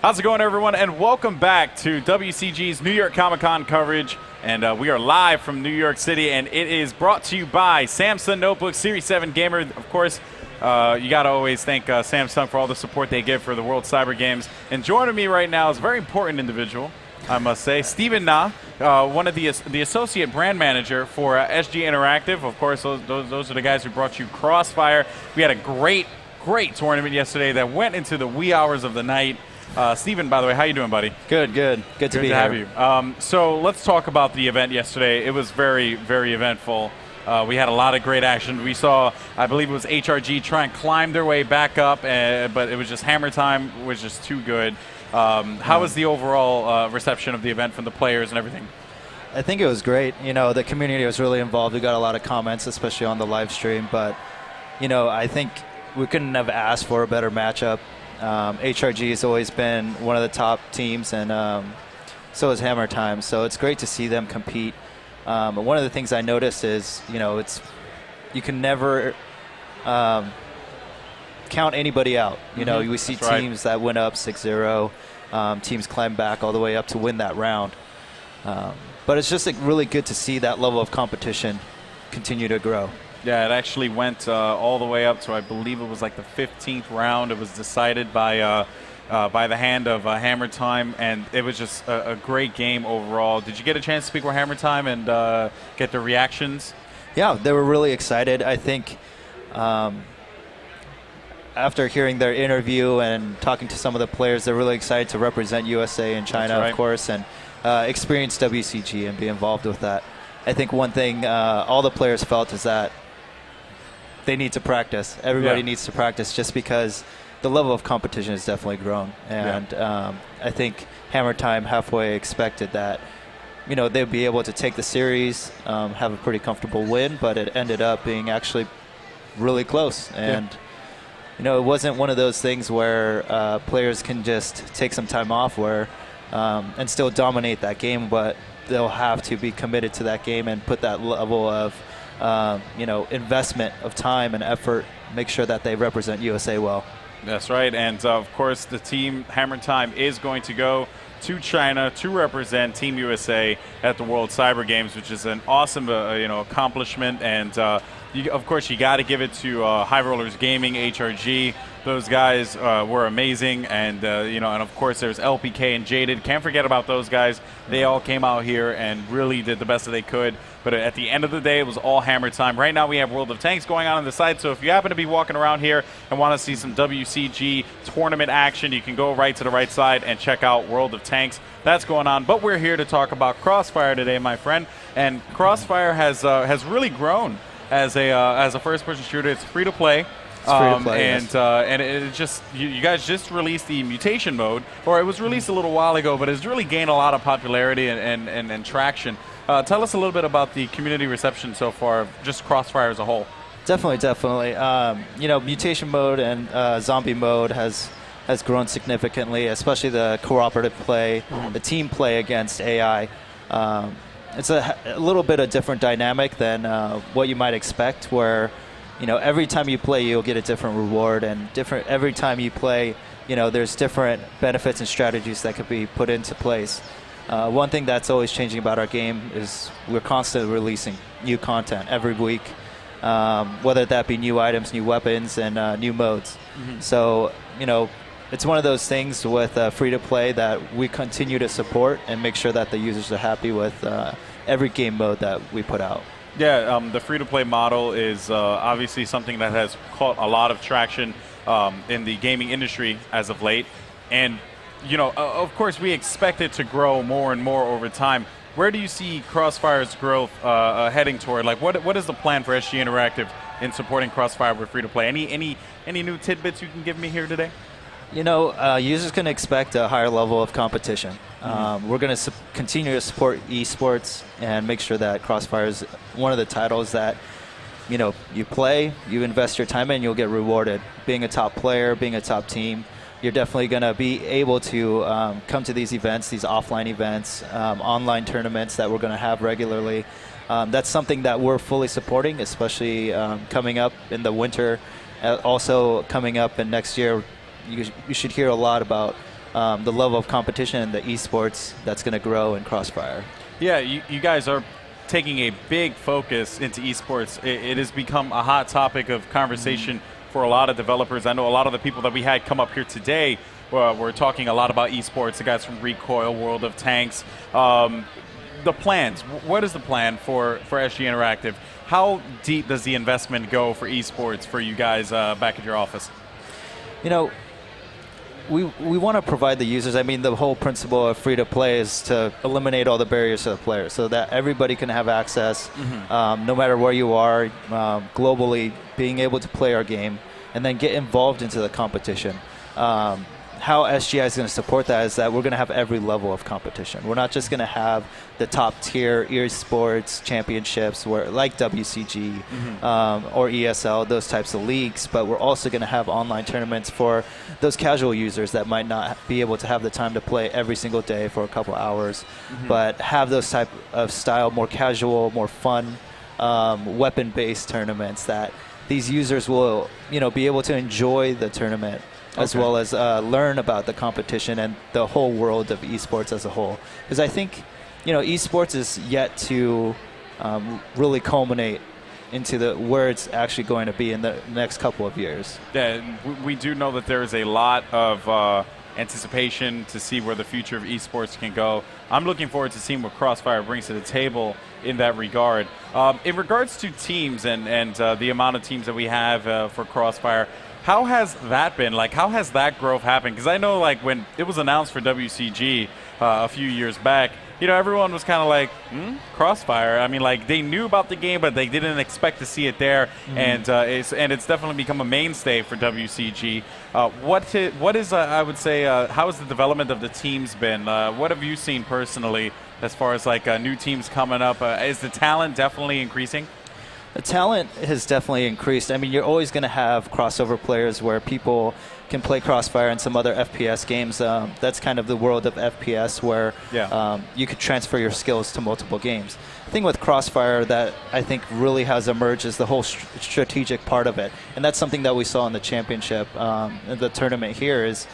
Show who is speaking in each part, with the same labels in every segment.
Speaker 1: How's it going, everyone? And welcome back to WCG's New York Comic Con coverage. And we are live from New York City, and it is brought to you by Samsung Notebook Series 7 Gamer. Of course, you got to always thank Samsung for all the support they give for the World Cyber Games. And joining me right now is a very important individual, I must say, Stephen Na, one of the associate brand manager for SG Interactive. Of course, those are the guys who brought you Crossfire. We had a great tournament yesterday that went into the wee hours of the night. Stephen, by the way, how you doing, buddy?
Speaker 2: Good to be here.
Speaker 1: Have you. So let's talk about the event yesterday. It was very, very eventful. We had a lot of great action. We saw, I believe it was HRG try and climb their way back up, but it was just hammer time was just too good. How was the overall reception of the event from the players and everything?
Speaker 2: I think it was great. You know, the community was really involved. We got a lot of comments, especially on the live stream. But, you know, I think we couldn't have asked for a better matchup. HRG has always been one of the top teams, and so is Hammer Time. So it's great to see them compete. One of the things I noticed is, you know, you can never count anybody out. You know, we see teams that went up 6-0, teams climb back all the way up to win that round. But it's just really good to see that level of competition continue to grow.
Speaker 1: Yeah, it actually went all the way up to, I believe it was like the 15th round. It was decided by the hand of Hammer Time, and it was just a great game overall. Did you get a chance to speak with Hammer Time and get their reactions?
Speaker 2: Yeah, they were really excited. I think after hearing their interview and talking to some of the players, they're really excited to represent USA in China, of course, and experience WCG and be involved with that. I think one thing all the players felt is that they need to practice. Everybody needs to practice, just because the level of competition has definitely grown. And I think Hammer Time halfway expected that, you know, they'd be able to take the series, have a pretty comfortable win, but it ended up being actually really close. And you know, it wasn't one of those things where players can just take some time off and still dominate that game, but they'll have to be committed to that game and put that level of you know, investment of time and effort, make sure that they represent USA well.
Speaker 1: That's right, and of course the team Hammer Time is going to go to China to represent Team USA at the World Cyber Games, which is an awesome you know, accomplishment. And of course you got to give it to High Rollers Gaming, HRG. Those guys were amazing, and you know, and of course there's LPK and Jaded. Can't forget about those guys. They all came out here and really did the best that they could. But at the end of the day, it was all Hammer Time. Right now we have World of Tanks going on the side, so if you happen to be walking around here and want to see some WCG tournament action, you can go right to the right side and check out World of Tanks. That's going on. But we're here to talk about Crossfire today, my friend. And Crossfire has really grown as a first-person shooter. It's free to play. And it just you guys just released the mutation mode, or it was released a little while ago, but it's really gained a lot of popularity and traction. Tell us a little bit about the community reception so far of just Crossfire as a whole.
Speaker 2: Definitely. You know, mutation mode and zombie mode has grown significantly, especially the cooperative play, the team play against AI. It's a little bit of different dynamic than what you might expect, where, you know, every time you play, you'll get a different reward, and every time you play, you know, there's different benefits and strategies that could be put into place. One thing that's always changing about our game is we're constantly releasing new content every week, whether that be new items, new weapons, and new modes. So, you know, it's one of those things with free-to-play that we continue to support and make sure that the users are happy with every game mode that we put out.
Speaker 1: Yeah, the free-to-play model is obviously something that has caught a lot of traction in the gaming industry as of late. And, you know, of course, we expect it to grow more and more over time. Where do you see Crossfire's growth heading toward? Like, what is the plan for SG Interactive in supporting Crossfire with free-to-play? Any new tidbits you can give me here today?
Speaker 2: You know, users can expect a higher level of competition. We're going to continue to support esports and make sure that Crossfire is one of the titles that, you know, you play, you invest your time in, you'll get rewarded. Being a top player, being a top team, you're definitely going to be able to come to these events, these offline events, online tournaments that we're going to have regularly. That's something that we're fully supporting, especially coming up in the winter. Also coming up in next year, you should hear a lot about the level of competition in the esports that's going to grow in Crossfire.
Speaker 1: Yeah, you guys are taking a big focus into esports. It has become a hot topic of conversation for a lot of developers. I know a lot of the people that we had come up here today were talking a lot about esports, the guys from Recoil, World of Tanks. The plans, what is the plan for SG Interactive? How deep does the investment go for esports for you guys back at your office?
Speaker 2: You know, we want to provide the users. I mean, the whole principle of free-to-play is to eliminate all the barriers to the players so that everybody can have access, no matter where you are, globally, being able to play our game and then get involved into the competition. How SGI is going to support that is that we're going to have every level of competition. We're not just going to have the top tier esports championships like WCG or ESL, those types of leagues, but we're also going to have online tournaments for those casual users that might not be able to have the time to play every single day for a couple hours, but have those type of style, more casual, more fun, weapon-based tournaments that these users will, be able to enjoy the tournament as well as learn about the competition and the whole world of esports as a whole. Because I think, esports is yet to really culminate into where it's actually going to be in the next couple of years.
Speaker 1: Yeah, we do know that there is a lot of anticipation to see where the future of esports can go. I'm looking forward to seeing what Crossfire brings to the table in that regard. In regards to teams and the amount of teams that we have for Crossfire, how has that been? Like, how has that growth happened? Because I know, like, when it was announced for WCG a few years back, everyone was kind of like, Crossfire. I mean, like, they knew about the game, but they didn't expect to see it there. And it's definitely become a mainstay for WCG. What is I would say, how has the development of the teams been? What have you seen personally as far as, like, new teams coming up? Is the talent definitely increasing?
Speaker 2: The talent has definitely increased. I mean, you're always going to have crossover players where people can play Crossfire and some other FPS games. That's kind of the world of FPS where you could transfer your skills to multiple games. The thing with Crossfire that I think really has emerged is the whole strategic part of it. And that's something that we saw in the championship, the tournament here is,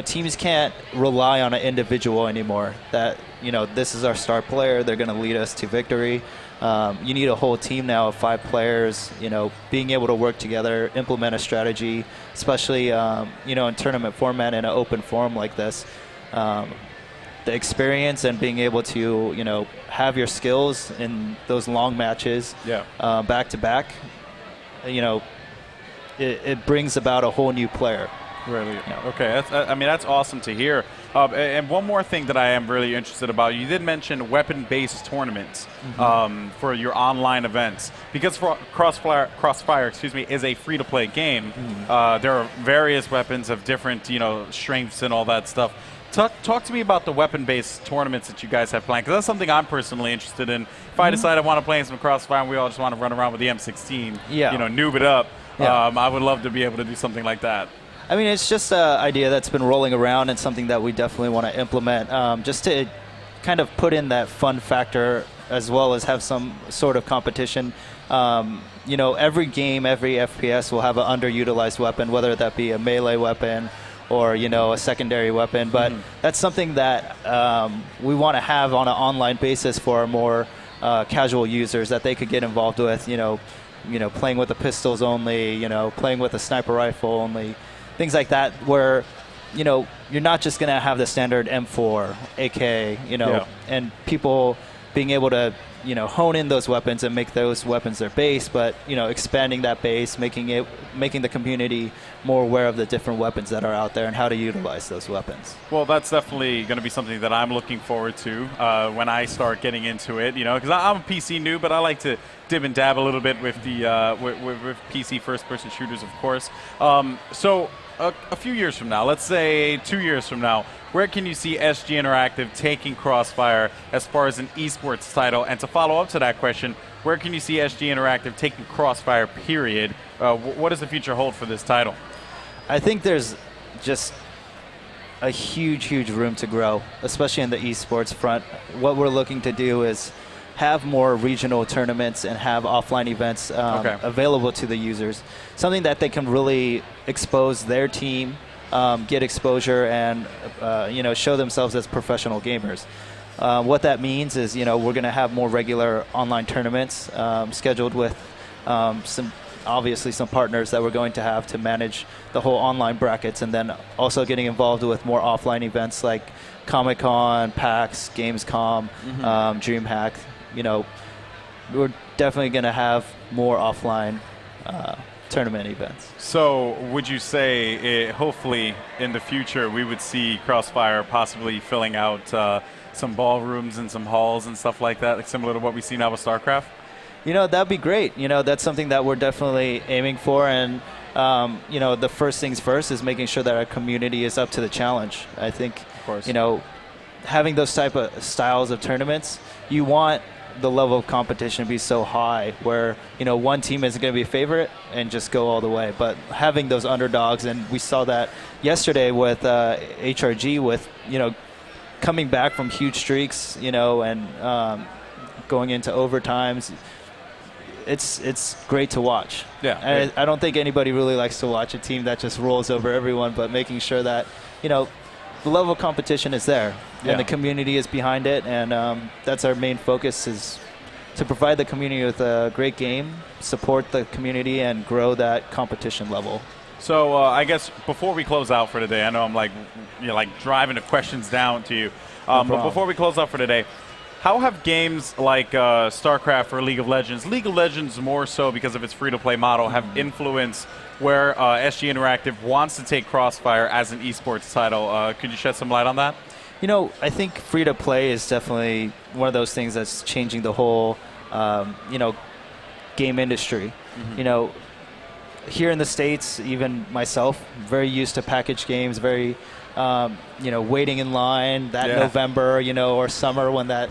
Speaker 2: teams can't rely on an individual anymore. That, this is our star player, they're going to lead us to victory. You need a whole team now of 5 players, being able to work together, implement a strategy, especially, in tournament format in an open forum like this. The experience and being able to, have your skills in those long matches back to back, it brings about a whole new player.
Speaker 1: Really? Okay, that's awesome to hear. And one more thing that I am really interested about, you did mention weapon-based tournaments for your online events. Because Crossfire, is a free-to-play game, there are various weapons of different, strengths and all that stuff. Talk to me about the weapon-based tournaments that you guys have planned, because that's something I'm personally interested in. If I decide I want to play some Crossfire and we all just want to run around with the M16, noob it up, I would love to be able to do something like that.
Speaker 2: I mean, it's just an idea that's been rolling around and something that we definitely want to implement, just to kind of put in that fun factor as well as have some sort of competition. Every game, every FPS will have an underutilized weapon, whether that be a melee weapon or, a secondary weapon. But that's something that we want to have on an online basis for our more casual users that they could get involved with, playing with the pistols only, playing with a sniper rifle only. Things like that where, you're not just going to have the standard M4, AK, and people being able to, hone in those weapons and make those weapons their base, but, expanding that base, making the community more aware of the different weapons that are out there and how to utilize those weapons.
Speaker 1: Well, that's definitely going to be something that I'm looking forward to when I start getting into it, because I'm a PC noob, but I like to dib and dab a little bit with the with PC first-person shooters, of course. So a few years from now, let's say 2 years from now, where can you see SG Interactive taking Crossfire as far as an esports title? And to follow up to that question, where can you see SG Interactive taking Crossfire, period? What does the future hold for this title?
Speaker 2: I think there's just a huge room to grow, especially in the esports front. What we're looking to do is have more regional tournaments and have offline events available to the users. Something that they can really expose their team get exposure and show themselves as professional gamers. What that means is, we're going to have more regular online tournaments scheduled with obviously some partners that we're going to have to manage the whole online brackets, and then also getting involved with more offline events like Comic-Con, PAX, Gamescom, DreamHack. We're definitely going to have more offline tournament events.
Speaker 1: So would you say, hopefully in the future, we would see Crossfire possibly filling out some ballrooms and some halls and stuff like that, like similar to what we see now with StarCraft?
Speaker 2: That'd be great. That's something that we're definitely aiming for. And, the first things first is making sure that our community is up to the challenge. I think,
Speaker 1: of course,
Speaker 2: having those type of styles of tournaments, you want the level of competition to be so high where, one team isn't going to be a favorite and just go all the way. But having those underdogs, and we saw that yesterday with HRG with, coming back from huge streaks, and going into overtimes. It's great to watch.
Speaker 1: Yeah.
Speaker 2: I don't think anybody really likes to watch a team that just rolls over everyone, but making sure that, the level of competition is there and the community is behind it. And that's our main focus, is to provide the community with a great game, support the community, and grow that competition level.
Speaker 1: So I guess before we close out for today, I know I'm like driving the questions down to you. But before we close out for today, how have games like StarCraft or League of Legends more so because of its free-to-play model, have influenced where SG Interactive wants to take Crossfire as an esports title? Could you shed some light on that?
Speaker 2: I think free-to-play is definitely one of those things that's changing the whole, game industry. Here in the States, even myself, very used to packaged games, very, waiting in line that November, or summer when that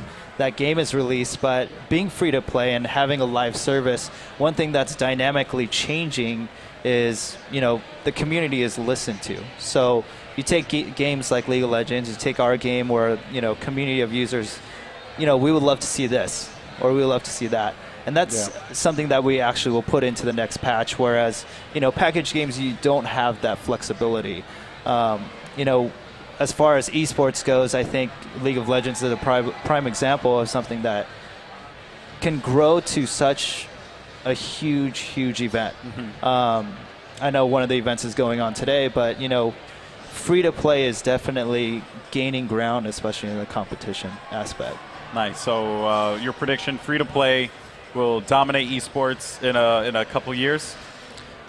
Speaker 2: game is released. But being free to play and having a live service, one thing that's dynamically changing is, the community is listened to. So you take games like League of Legends, you take our game where, community of users, we would love to see this, or we would love to see that. And that's something that we actually will put into the next patch, whereas, packaged games, you don't have that flexibility. As far as esports goes, I think League of Legends is a prime example of something that can grow to such a huge, huge event. I know one of the events is going on today, but, free-to-play is definitely gaining ground, especially in the competition aspect.
Speaker 1: Nice. So your prediction, free-to-play will dominate esports in a couple years?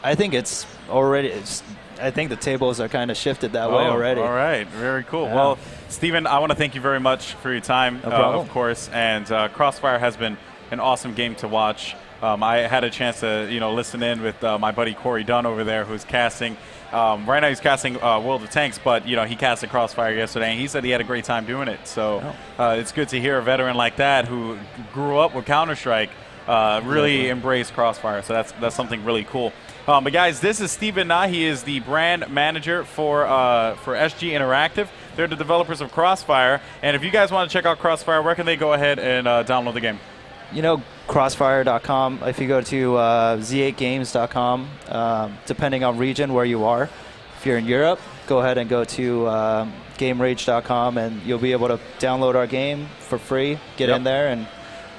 Speaker 2: I think it's already. I think the tables are kind of shifted that way already.
Speaker 1: All right, very cool. Yeah. Well, Steven, I want to thank you very much for your time, of course. And Crossfire has been an awesome game to watch. I had a chance to listen in with my buddy Corey Dunn over there, who's casting. Right now he's casting World of Tanks, but he casted Crossfire yesterday, and he said he had a great time doing it. So it's good to hear a veteran like that who grew up with Counter-Strike really embrace Crossfire. So that's something really cool. But guys, this is Steven Na. He is the brand manager for SG Interactive. They're the developers of Crossfire. And if you guys want to check out Crossfire, where can they go ahead and download the game?
Speaker 2: Crossfire.com. If you go to z8games.com, depending on region where you are. If you're in Europe, go ahead and go to GameRage.com, and you'll be able to download our game for free, get in there, and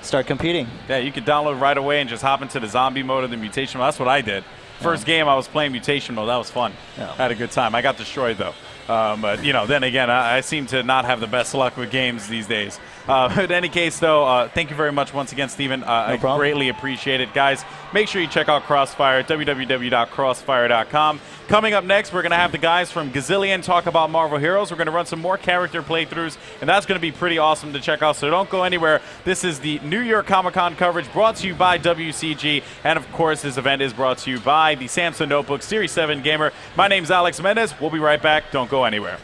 Speaker 2: start competing. Yeah,
Speaker 1: you can download right away and just hop into the zombie mode or the mutation mode. That's what I did. First game, I was playing mutation mode. That was fun. I had a good time. I got destroyed, though. But, then again, I seem to not have the best luck with games these days. In any case, though, thank you very much once again, Steven. I greatly appreciate it. Guys, make sure you check out Crossfire, www.crossfire.com. Coming up next, we're going to have the guys from Gazillion talk about Marvel Heroes. We're going to run some more character playthroughs, and that's going to be pretty awesome to check out, so don't go anywhere. This is the New York Comic-Con coverage brought to you by WCG, and, of course, this event is brought to you by the Samsung Notebook Series 7 Gamer. My name's Alex Mendez. We'll be right back. Don't go anywhere.